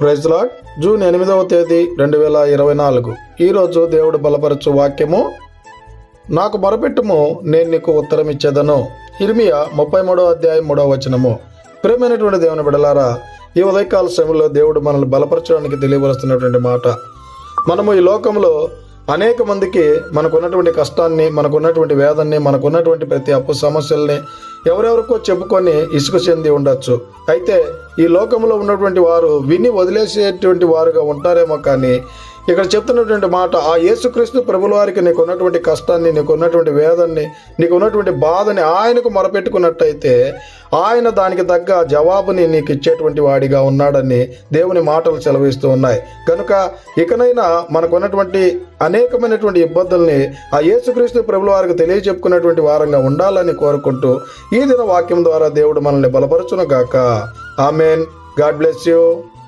Praise lord. June 8వ తేదీ 2024. ఈరోజు దేవుడు బలపరచు వాక్యము, నాకు మొరపెట్టుము నేను నీకు ఉత్తరం ఇచ్చేదను. ఇర్మియా 33వ అధ్యాయం 3వ వచనము. ప్రియమైనటువంటి దేవుని బిడ్డలారా, ఈ ఉదయకాల సమయంలో దేవుడు మనల్ని బలపరచడానికి తెలియవలస్తున్నటువంటి మాట. మనము ఈ లోకంలో అనేక మందికి మనకున్నటువంటి కష్టాన్ని, మనకున్నటువంటి వేదన్ని, మనకున్నటువంటి ప్రతి అప్పు సమస్యల్ని ఎవరెవరికో చెప్పుకొని ఇసుక చెంది ఉండొచ్చు. అయితే ఈ లోకంలో ఉన్నటువంటి వారు విని వదిలేసేటువంటి వారుగా ఉంటారేమో, కానీ ఇక్కడ చెప్తున్నటువంటి మాట, ఆ యేసుక్రీస్తు ప్రభుల వారికి నీకున్నటువంటి కష్టాన్ని, నీకున్నటువంటి వేదన్ని, నీకున్నటువంటి బాధని ఆయనకు మొరపెట్టుకున్నట్టయితే ఆయన దానికి తగ్గ జవాబుని నీకు ఇచ్చేటువంటి వాడిగా ఉన్నాడని దేవుని మాటలు సెలవిస్తూ ఉన్నాయి. కనుక ఇకనైనా మనకున్నటువంటి అనేకమైనటువంటి ఇబ్బందుల్ని ఆ యేసుక్రీస్తు ప్రభుల వారికి తెలియజెప్పుకున్నటువంటి వారంగా ఉండాలని కోరుకుంటూ ఈ దిన వాక్యం ద్వారా దేవుడు మనల్ని బలపరచును గాక. ఆమెన్. God bless you.